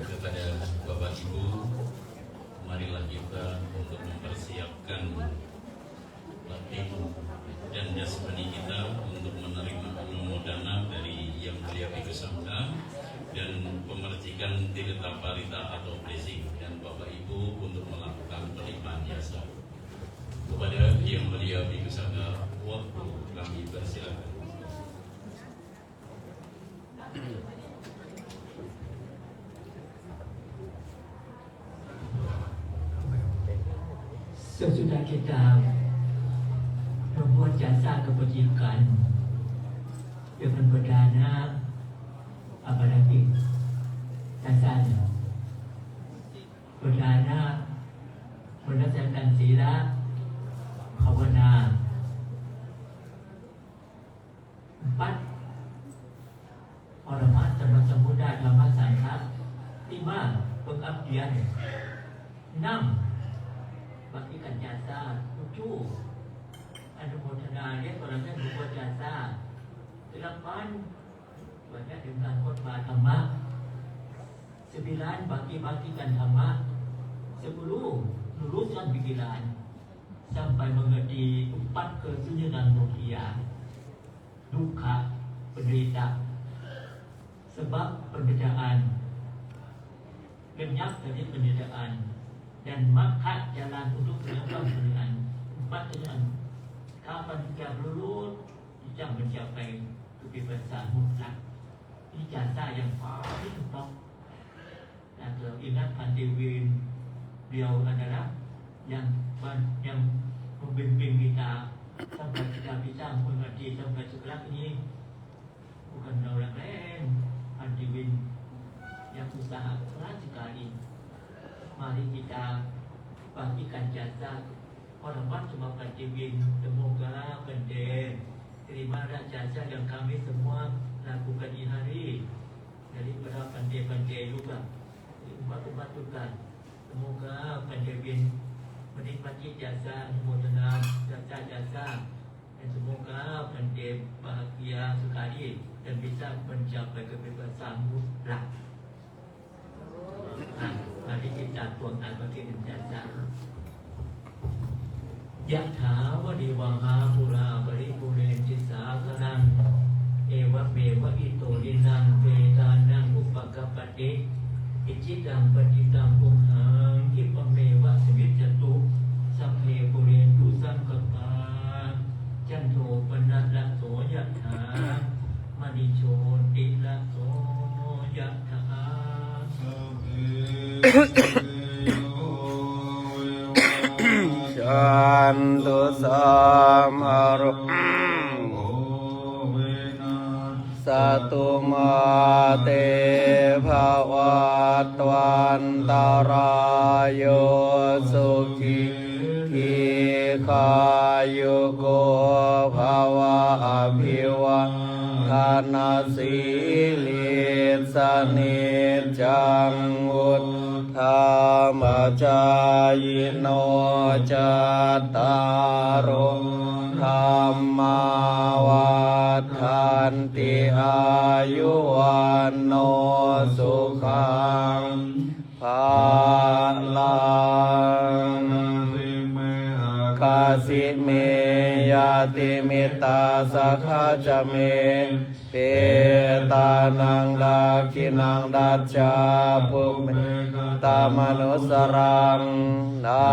Speaker 2: Kepada Bapak Ibu, marilah kita untuk mempersiapkan batin dan jasmani kita untuk menerima anumodana dari Yang Mulia Bhikkhu Sangha dan pemercikan tirta parita atau blessing, dan Bapak Ibu untuk melakukan pelimpahan jasa. Kepada Yang Mulia Bhikkhu Sangha, waktu kami persilakan.
Speaker 3: Sesudah kita membuat jasa kebajikan dengan berdana apa lagi jasanya, berdana berdasarkan silaภาวนา 4 hormat sama semudah dhamma sangha, 5 pengabdian, 6 bagikan jasa, 7 anumodana dia orangnya berbuat jasa, 8 banyak dengan khotbah dhamma, 9 bagi-bagikan dhamma, 10 luruskan pikiran sampai mengerti 4 kesunyian mulia, duka, penderita, sebab penderitaan, lenyap dari penderitaan, dan maka jalan untuk menyebabkan penderitaan. 4 kesunyian. Kapan kita berlulus, kita mencapai kebebasan mutlak. Ini jasa yang paling top. Dan kalau ingat Pantiwin, beliau adalah yang membimbing kita sampai kita bisa mengerti sampai sekarang ini. Bukan orang lain, Pantiwin yang usaha keras sekali. Mari kita bagikan jasa. Hormat semua Pantiwin, semoga Bende terimalah jasa yang kami semua lakukan di hari daripada Bende juga, umat-umat juga. Semoga Pantiwin menikmati jasa anumodana jasa-jasa, dan semoga Bende bahagia sekali dan bisa mencapai kebebasan mutlak. Mari kita tuangkan bagian jasa. Yathava dewaha pura paripurenti sakalang ewa mewa ito dinang vedanang upakappati icitang patitang punghang ipamewa savijjatu sapphe purentu sankappa janto pannalatso yatha manicho tilatso yatha.
Speaker 4: Shantu samaru satu mate bhavatwan tarayo sukhi kayugo bhava abhiva kanasilit sanijang Dhamma-cayino cattaro Dhamma-waddhanti ayuwanno sukhang ลังคาสิเมยาติมิตาสักขจเมเปตานังดาคินังดัจจาภุเมตามนุสรังนา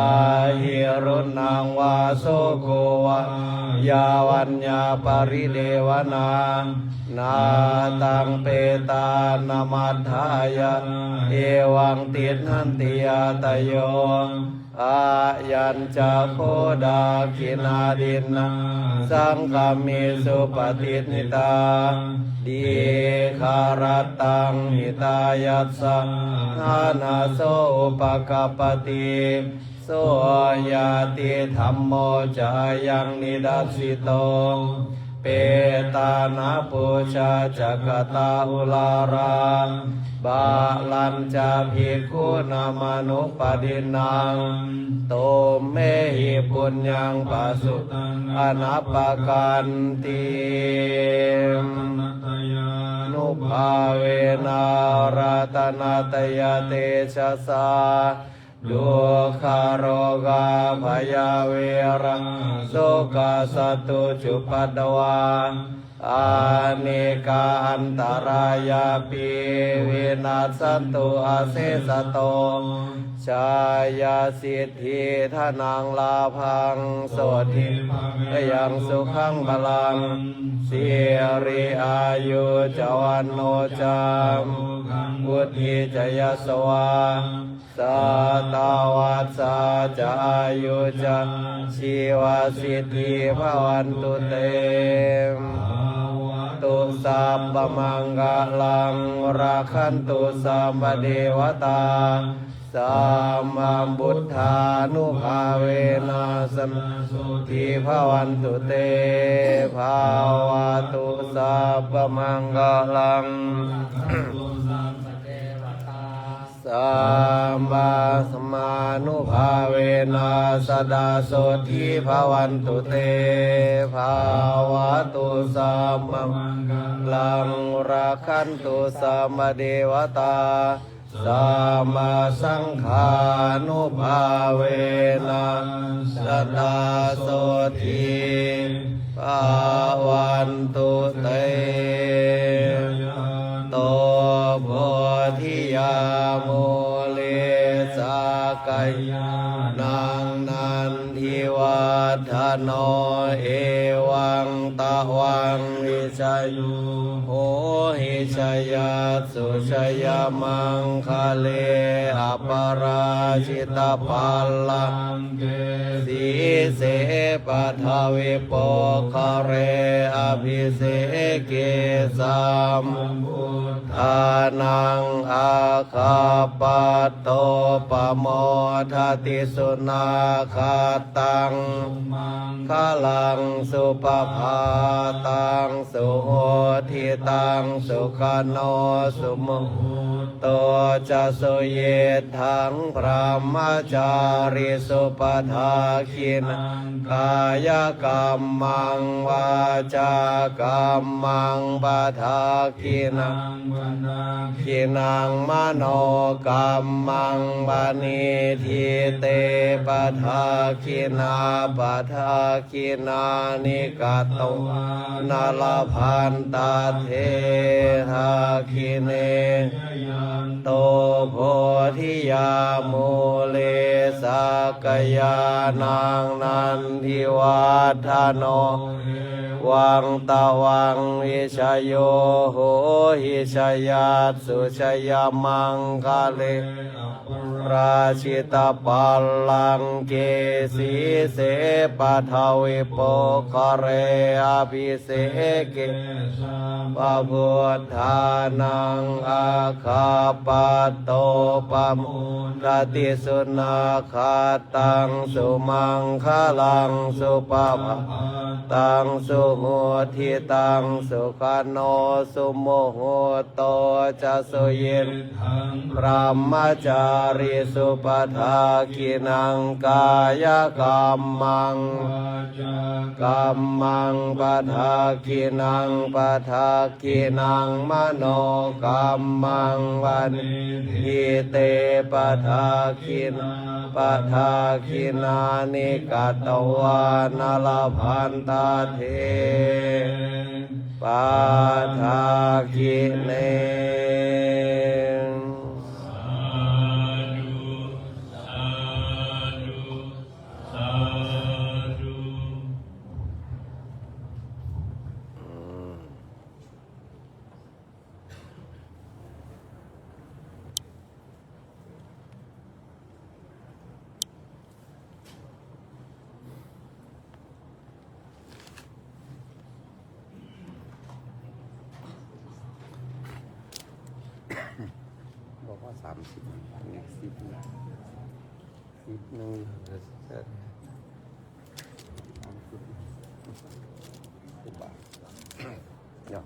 Speaker 4: หิรุนังวาโสโกวะยาวัญญาปริเดวนานาตังเปตานามัฏฐายะเอวังตินันติยาตโยอายัญจะโคดาคินาดินาสังฆามิสุปฏินิตาดีคารตังหิตายัสสะอานาโสอุปกัปปติโสยติธัมโมจายังนิดัสสิโตเปตานาปุชาจักตาอุลาราบาลัญจาภิกขุนามานุปดินังโตเมหิปุญญังปัสสุอนัปปกันตินุภาเวนารัตนาตยเตชะสาดุขโรกาภยาเวรังโสกาสตุจุปัตตวาอาเนกาอันตรายาปิวินาศสันตุอาเสสโตชายาสิทธิทานังลาภังโสทิยังสุขังบาลังสิริอายุจวันโนจามบุติจยสวาสัตวัสสะจะอายุจะชีวสิทธิภวันตุเตตุสัพพมังกลังราคันตุสัมปเดวตาสัมมาบุทธานุภาเวนะสัมทิภวันตุเตภาวะตุสัพพมังกลังสัมมาสมานุภาเวนะสดาโสทิภวันตุเตภาวะตุสัมมังคลังราคันตุสัมมาเดวตาสัมมาสังฆานุภาเวนะสดาโสทิภวันตุเตโตโพธิยาโมเลสากายานังนันทิวัฒโนเอวังตะวังวิชยุโหหิชยาสุชยมังคะเลอปราชิตปัลลังเกสีเสปัทวิปโคเรอภิเสเกสัมพุทธานังอาคาปัตโตปโมทติสุนาคาตังคลังสุปภาตังสุโหทิตังสุขโนสุโมโตจะสุเยทังพระมจาริสุปทาคินังกายกรรมังวาจากรรมังปทาคินังคินังมโนกรรมังบานิทิเตปทาคินาปทาคินานิกาโตนาลพันตาเทหาคิเนโตโพธิยาโมเลสากยานังนันทิวัฒโนวังตะวังวิชโยโหหิชยาสุชยมังคะเลราชิตปัลลังเกสีเสปัทวิปโคเรอภิเสเกปะพุทธานังอาคาปัตโตปโมทติสุนาคาตังสุมังคลังสุปภาตังสุโหทิตังสุขโนสุโมโหโตจะสุเยพระมจาริสุปทาคินังกายกรรมังว กัมมังปะทาคินังปะทาคินังมโนกัมมังวันทิเตปะทาคินปะทาคินานิกัตวานลพันตาเทปะทาคิเนบอกว่า30นี่10นะ10นึงเสร็จ30บาทเนาะ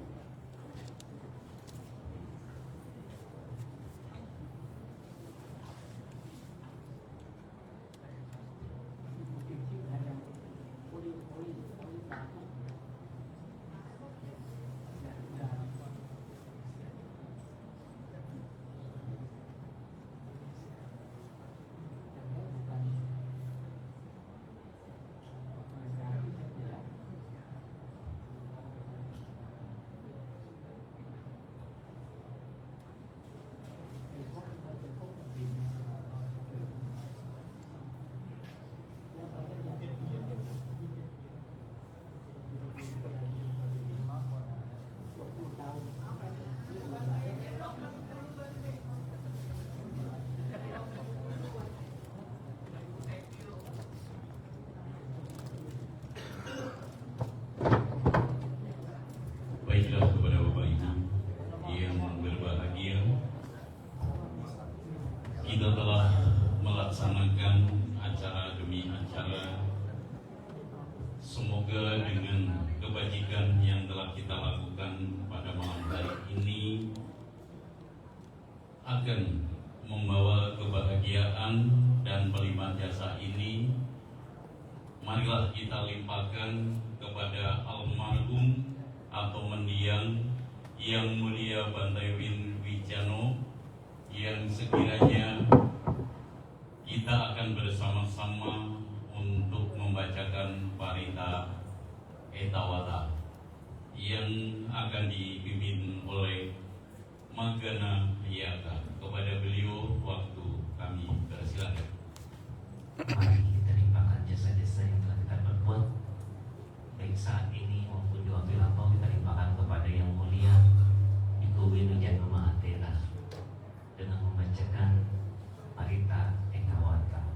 Speaker 2: Baiklah kepada Bapak Ibu yang berbahagia, kita telah melaksanakan acara demi acara. Semoga dengan kebajikan yang telah kita lakukan pada malam hari ini akan membawa kebahagiaan, dan pelimpahan jasa ini marilah kita limpahkan kepada almarhum atau mendiang Yang Mulia Bantai Wijano, yang sekiranya kita akan bersama-sama untuk membacakan Parita Etawata yang akan dipimpin oleh Magana Yaka. Kepada beliau waktu kami persilakan.
Speaker 3: Mari kita limpahkan jasa-jasa yang telah kita perbuat, baik saat ini maupun di waktu lampau. Kita limpahkan kepada Yang Mulia Ibu Wijano Mahatera dengan membacakan Parita Etawata.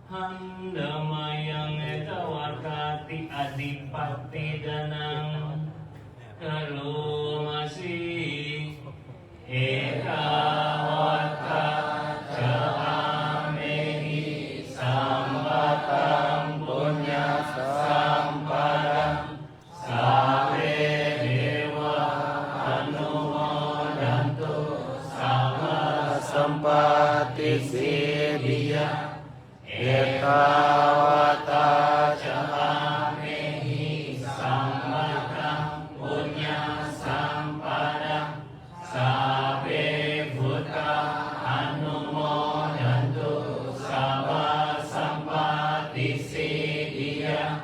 Speaker 3: Handamayang Etawata ti adipati danang kalumasi Etawata Jamehi Sambatang Punya Sampadang Sabe Dewa Anumodantu Sama Sampati Siddhya Etawata Jamehi Sambatang Punya Sampadang Sabe Buddha Anumodantu Sama Sampati Siddhya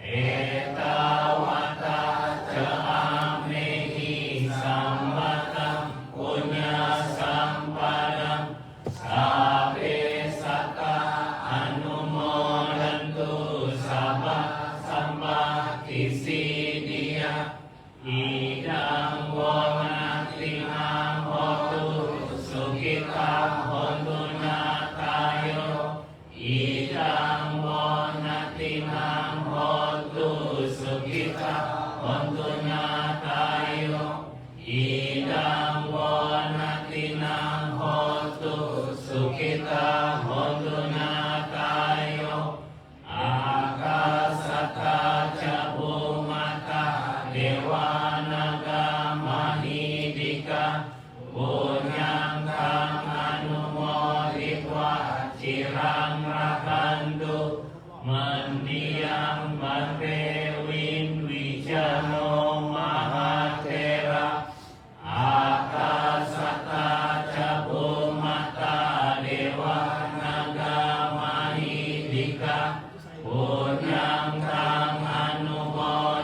Speaker 3: Etawata Jamehi Sambatang Punya Sampadang Sabe Sata Anumodantu Sama Sampati Siddhya Idang Wonatihang Hotu Sukita Hontu Natayo Idang Wonatihang Hotu Sukita Hontu Natayo Idang Wonatihang Hotu Sukita Hontu Natayo Akasa วันเตวินวิจโนมหาเทระอาคาสตาจะภูมิตาเดวานากามาหิติกาปุญญังตังอนุโม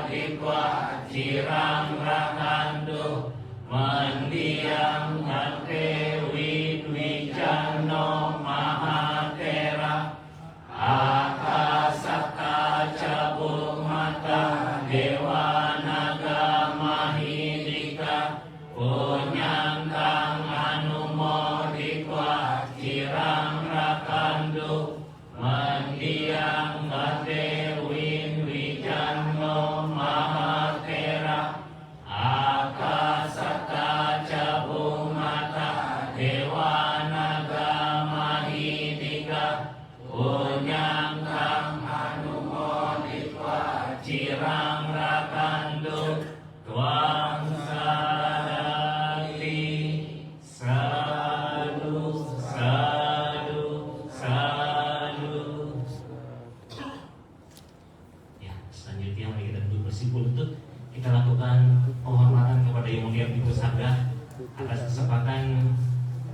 Speaker 3: ทิกวาจิรังรักันตุมันดิยังหันเตวินวิจโนมหาเทระอาคาสตาจะภูมิตาเดวานากามาหิติกาปุญญังตังอนุโมทิกวาจิรังรักันตุมันดิยังหันเตวินวิจโนมหาเทระอาคาสตาจะภูมิตาเทวานากามาหิติกาปุญญังตังอนุโมทิกวาจิรังรักันตุตวังสาลิสาธุสาธุสาธุ Ya, selanjutnya mari kita duduk bersimpul lutut. Kita lakukan penghormatan kepada Yang Mulia Bhikkhu Sangha atas kesempatan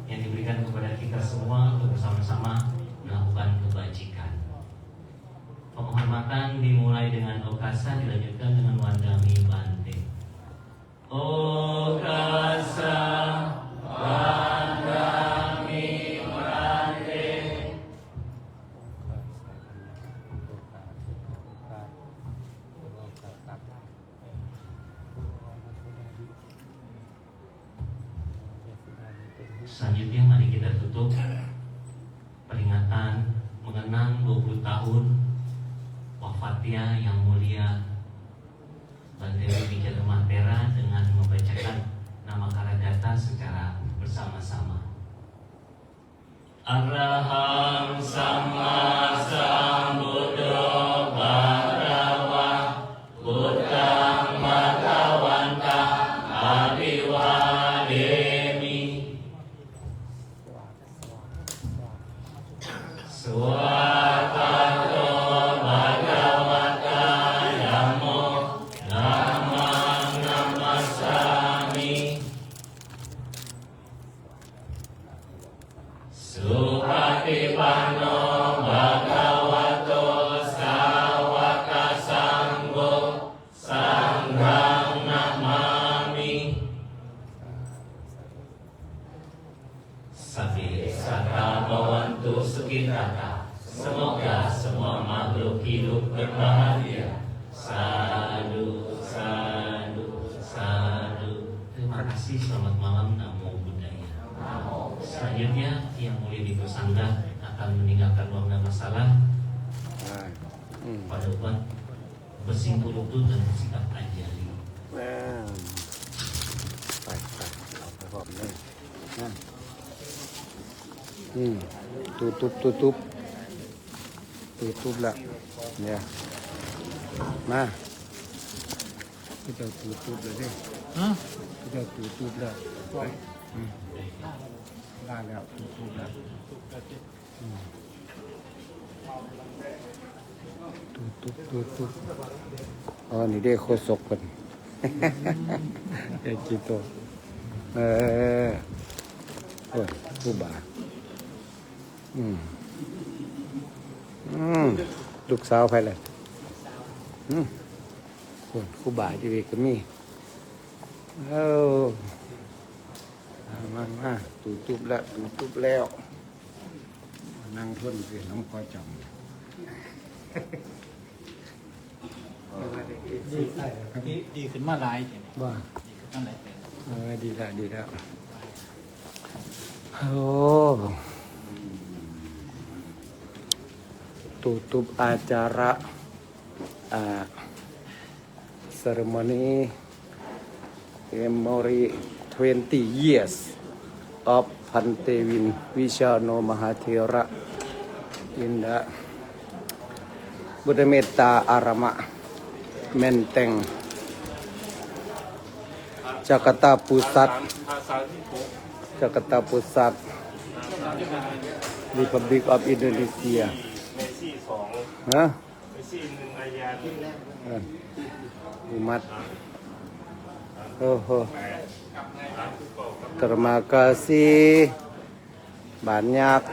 Speaker 3: yang diberikan kepada kita semua untuk bersama-sama melakukan kebajikan. Penghormatan dimulai dengan okasa, dilanjutkan dengan wandami bante. Okasa wandami bante. Selanjutnya mari kita tutup peringatan mengenang 20 tahun wafatnya Yang Mulia Bante Wijaya Matera dengan membacakan nama Karagata secara bersama-sama. Araham Sama Sambuddho Bhagava Buddhang Bhagavanta Abhiwademi Swakato Bhagavata Namo Namang Namasami Supatipanno Bhagavato Sawaka Sangho Sanghang Namami Sabi Sata Bawantu Sukitata. Semoga semua makhluk hidup berbahagia. Sadu, sadu, sadu. Terima kasih, selamat malam, Namo Buddhaya. Selanjutnya Yang Mulia Bhikkhu Sangha akan meninggalkan ruang masalah pada umat bersimpul lutut dan bersikap anjali.
Speaker 4: ไปพร้อมเลยนั่นตุบละเนี่ยมาก็จะตุบเลยดิก็จะตุบแล้วไปได้แล้วตุบแล้วตุบอ๋อนี่ได้โคศกกันเอจิโตโอ้ยผู้บ่าลูกสาวไปเลยผู้บ่าจีวีก็มีมาตุบแล้วนั่งทนคือน้ำคอจอม
Speaker 5: ดีขึ้นมาหลาย
Speaker 4: ว่า ดีแล้วโอ้ตุบอาจาระceremony memory 20 years of Bhante Wijaya Mahathera in the Buddha Metta Arama Menteng Jakarta Pusat Republic of Indonesia
Speaker 7: เมซี่2
Speaker 4: ฮะ
Speaker 7: เมซี่1อายาน
Speaker 4: umat. Terima kasih banyak.